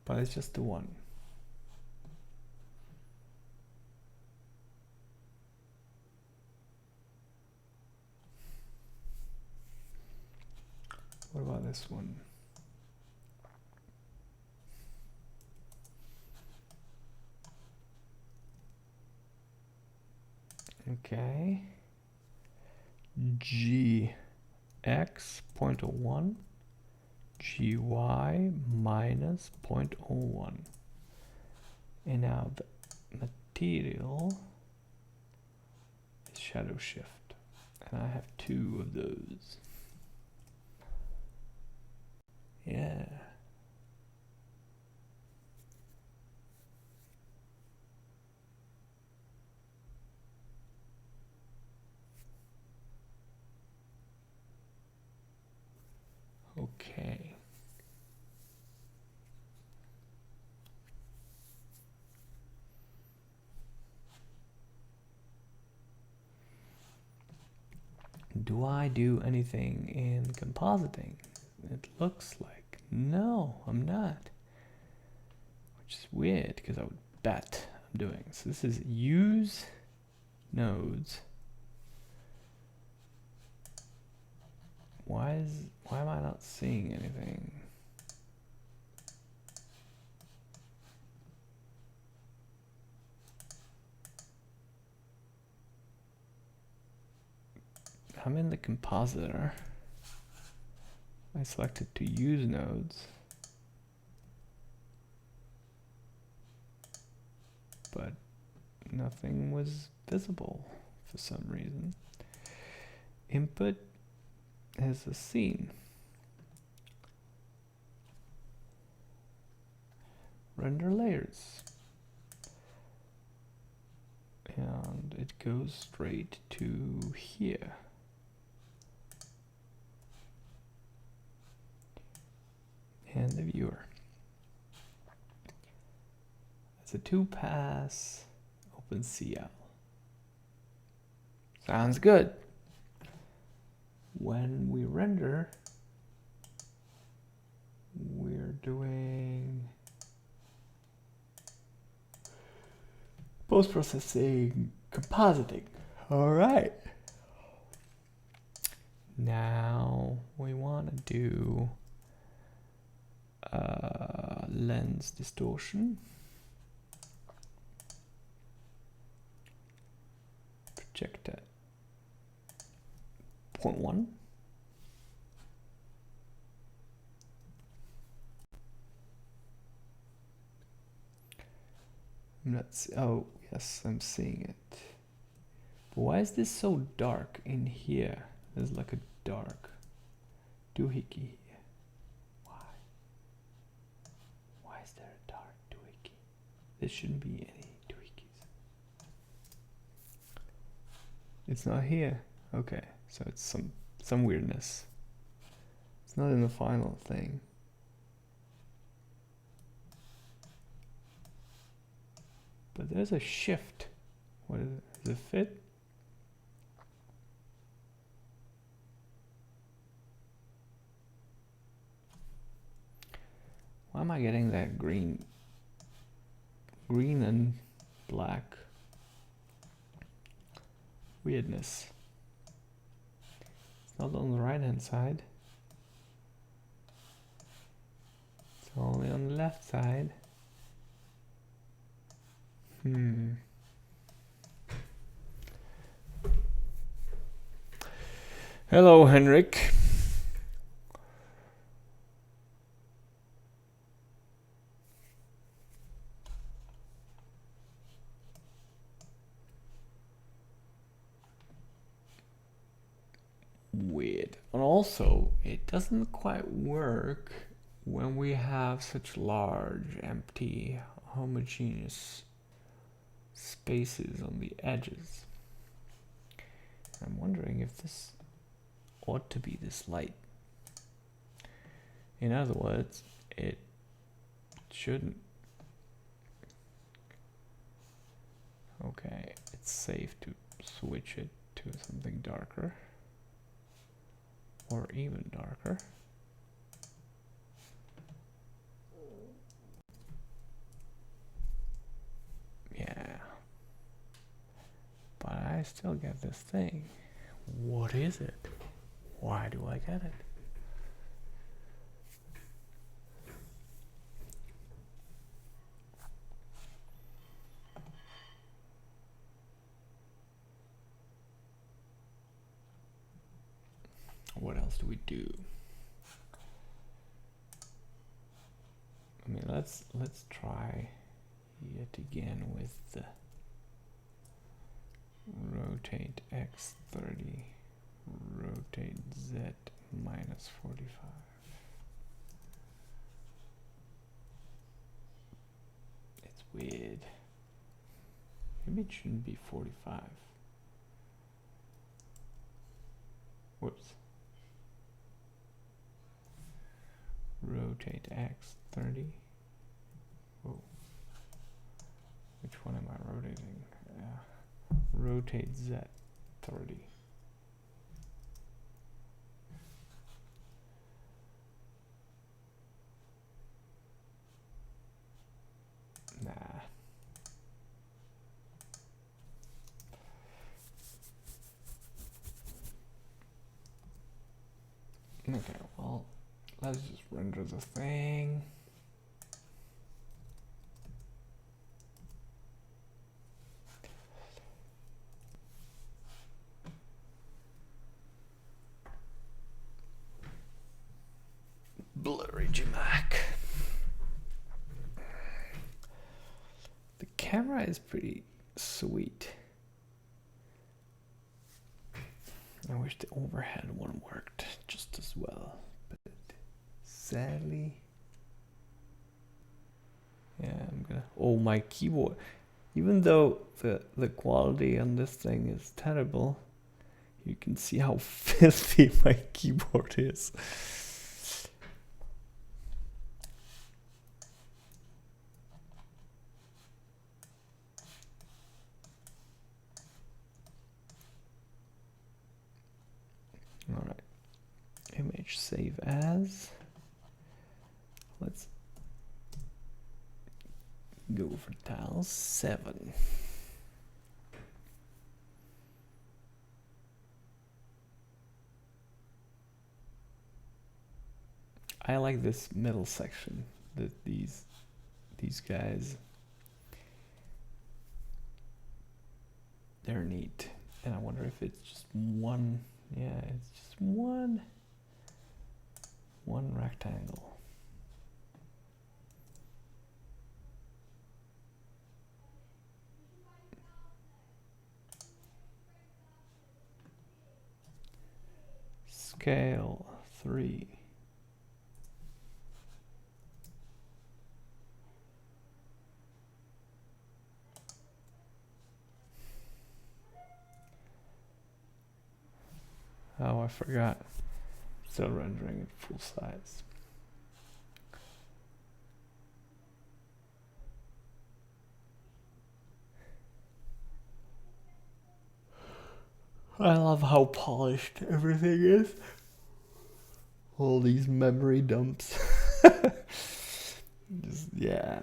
But it's just the one. What about this one? Okay. GX 0.01, GY minus 0.01. And now the material is shadow shift. And I have 2 of those. Yeah. Okay. Do I do anything in compositing? It looks like no, I'm not. Which is weird because I would bet I'm doing. So this is use nodes. Why am I not seeing anything? I'm in the compositor. I selected to use nodes. But nothing was visible for some reason. Input is a scene. Render layers. And it goes straight to here. And the viewer. It's a 2-pass OpenCL. Sounds good. When we render, we're doing post-processing compositing. All right. Now we want to do lens distortion. Check that. 0.1. Oh, yes, I'm seeing it. But why is this so dark in here? There's like a dark doohickey here. Why? Why is there a dark doohickey? There shouldn't be any doohickeys. It's not here. Okay, so it's some weirdness. It's not in the final thing. But there's a shift. What is it? Does it fit? Why am I getting that green and black weirdness? It's not on the right hand side. It's only on the left side. Hello, Henrik. Weird. And also, it doesn't quite work when we have such large, empty, homogeneous spaces on the edges. I'm wondering if this ought to be this light. In other words, it shouldn't. Okay, it's safe to switch it to something darker. Or even darker. Yeah. But I still get this thing. What is it? Why do I get it? What else do we do? I mean, let's try yet again with the rotate x 30, rotate z minus 45. It's weird. Maybe it shouldn't be 45. Whoops. Rotate x 30. Whoa. Which one am I rotating? Rotate z 30. Nah. Okay, well, let's just render the thing. Blurry Gmac. The camera is pretty sweet. I wish the overhead one worked just as well, but sadly, yeah, I'm gonna. Oh, my keyboard. Even though the quality on this thing is terrible, you can see how filthy my keyboard is. All right, image save as. Let's go for tile 7. I like this middle section, that these guys, they're neat. And I wonder if it's just one, yeah, it's just one rectangle. Scale 3. Oh, I forgot. Still rendering it full size. I love how polished everything is. All these memory dumps. Just, yeah.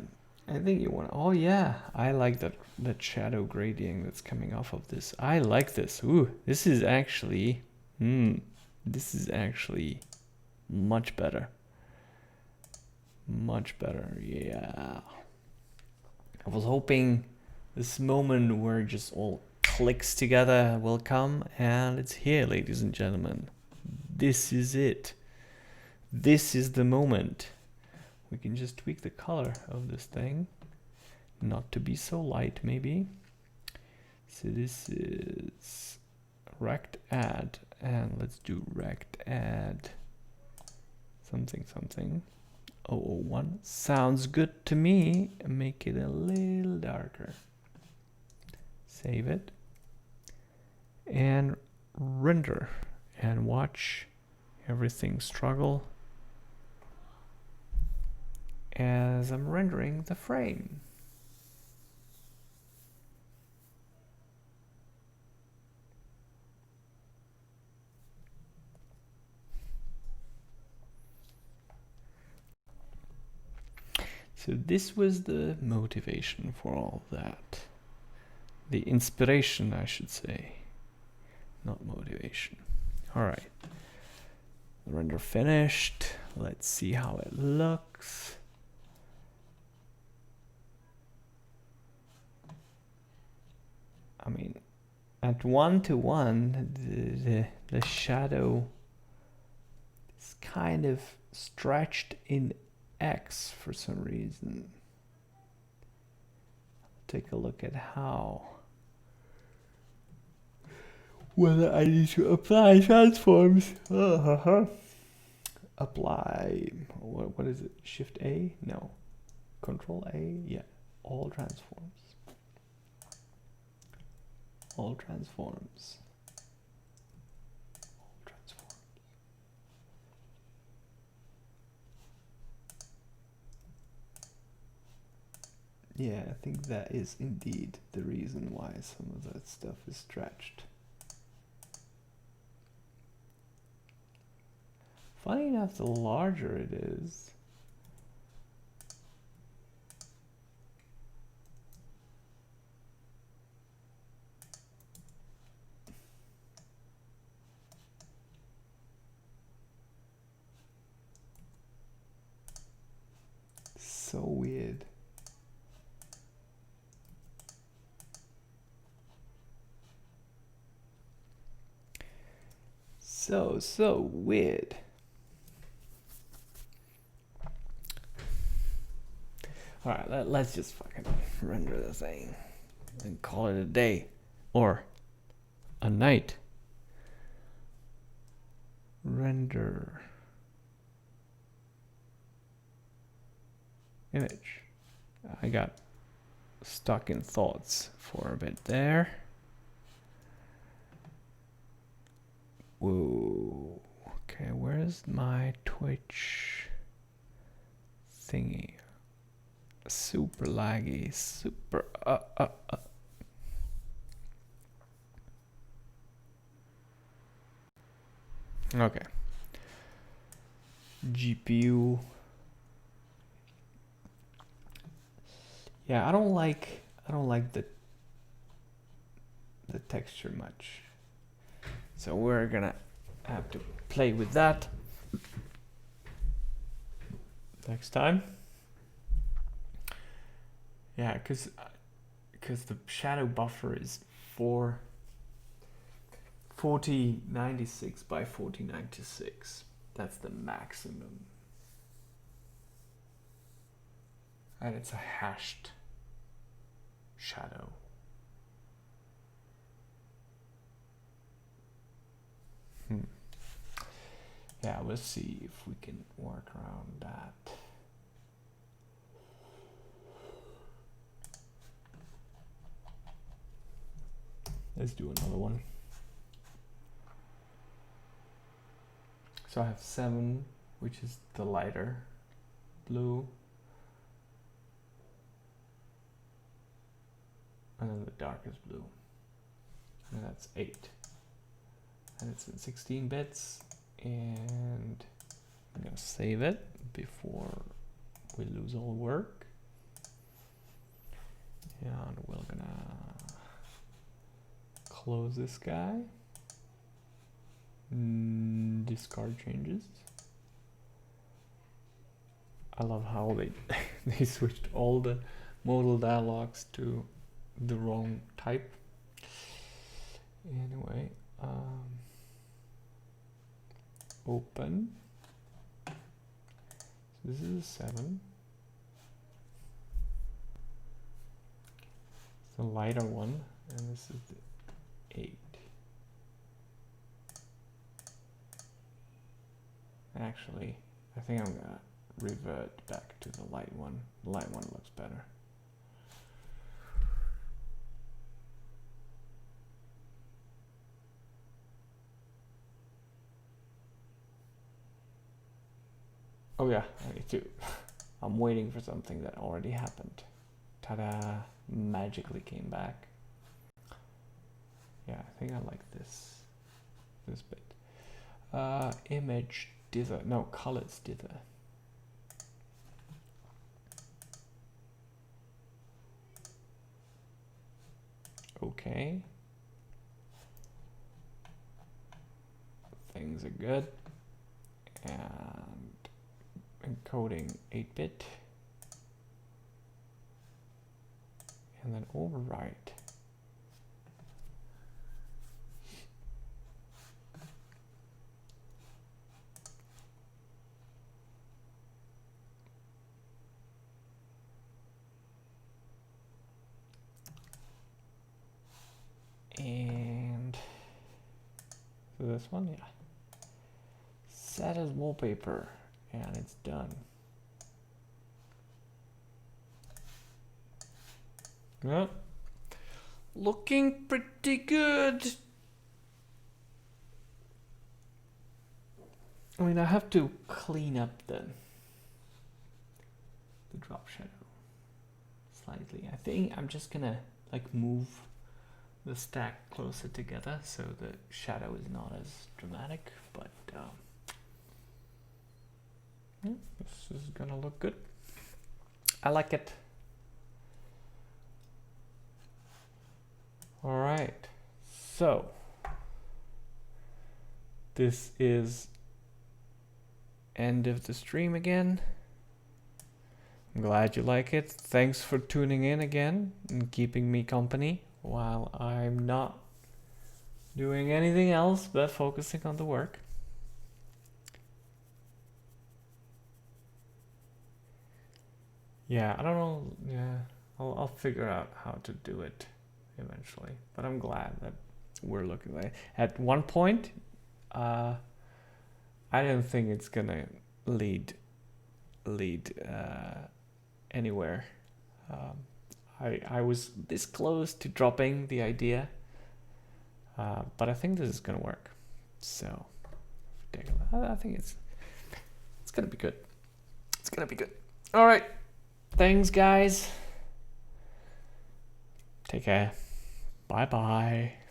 I think you want. Oh yeah, I like that shadow gradient that's coming off of this. I like this. Ooh, this is actually. This is actually much better. Much better. Yeah. I was hoping this moment where it just all clicks together will come, and it's here, ladies and gentlemen. This is it. This is the moment. We can just tweak the color of this thing, not to be so light maybe. So this is rect add, and let's do rect add something 001. Sounds good to me. Make it a little darker. Save it and render, and watch everything struggle as I'm rendering the frame. So this was the motivation for all that. The inspiration, I should say, not motivation. All right, render finished. Let's see how it looks. I mean, at 1:1, the shadow is kind of stretched in X for some reason. Take a look at how. Whether I need to apply transforms. Apply. What is it? Shift A? No. Control A? Yeah. All transforms. All transforms. All transforms. Yeah, I think that is indeed the reason why some of that stuff is stretched. Funny enough, the larger it is, so weird. So weird. All right, let's just fucking render the thing and call it a day or a night. Render image. I got stuck in thoughts for a bit there. Whoa. Okay, where's my Twitch thingy? Super laggy, super Okay. GPU. Yeah, I don't like the texture much. So we're gonna have to play with that next time. Yeah, because the shadow buffer is 4 4096 by 4096. That's the maximum. And it's a hashed shadow. Yeah, we'll see if we can work around that. Let's do another one. So I have 7, which is the lighter blue. And then the darkest blue. And that's 8. And it's in 16 bits. And I'm gonna save it before we lose all work. And we're gonna close this guy. Discard changes. I love how they switched all the modal dialogues to the wrong type. Anyway, open. So this is a 7. It's the lighter one, and this is the 8. Actually, I think I'm gonna revert back to the light one. The light one looks better. Oh yeah, I need to. I'm waiting for something that already happened. Ta-da! Magically came back. Yeah, I think I like this bit. Image dither. No, colors dither. Okay. Things are good. And encoding 8-bit. And then overwrite. And so this one, yeah. Set as wallpaper, and it's done. Well, looking pretty good. I mean, I have to clean up the drop shadow slightly. I think I'm just gonna like move the stack closer together so the shadow is not as dramatic, but yeah, this is gonna look good. I like it. All right, so this is end of the stream again. I'm glad you like it. Thanks for tuning in again and keeping me company while I'm not doing anything else but focusing on the work. Yeah, I don't know. Yeah, I'll figure out how to do it eventually. But I'm glad that we're looking like. At one point, I don't think it's gonna lead anywhere. I was this close to dropping the idea, but I think this is gonna work. So, I think it's gonna be good. It's gonna be good. All right, thanks, guys. Take care. Bye bye.